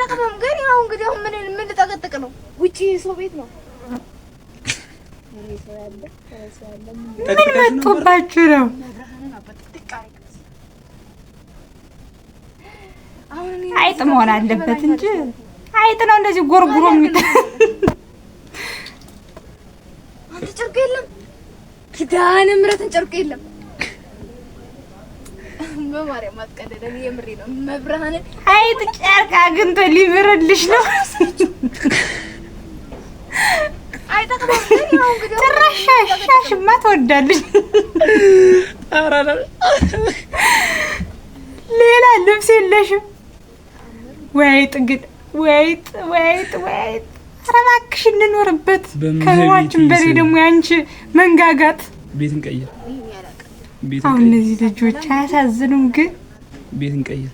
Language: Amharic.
አይጠቅምም። ግን ያው እንግዲህ አሁን ምን ልጠቀጥቅ ነው? ውጪ ሰው ቤት ነው። ምን መጥቶባችሁ ነው? አይጥ መሆን አለበት እንጂ አይጥ ነው እንደዚህ ጎርጉሮ አንተ ጨርቅ የለም ኪዳነ ምሕረትን ጨርቅ የለም። በማርያም አትቀደደኝ፣ የምሬ ነው። መብርሃንን አይጥ ጨርቅ አግኝቶ ሊብርልሽ ነው። አይጠቅምም። ግን ያው እንግዲህ ጭራሽ ሻሽማ ትወዳለች። ሌላ ልብስ የለሽም? ወይጥ ግን ወይጥ ኧረ እባክሽ እንኖርበት። ከዋችን በሬ ደግሞ ያንቺ መንጋጋት ቤት እንቀይር። አሁን እነዚህ ልጆች አያሳዝኑም? ግን ቤት እንቀይር።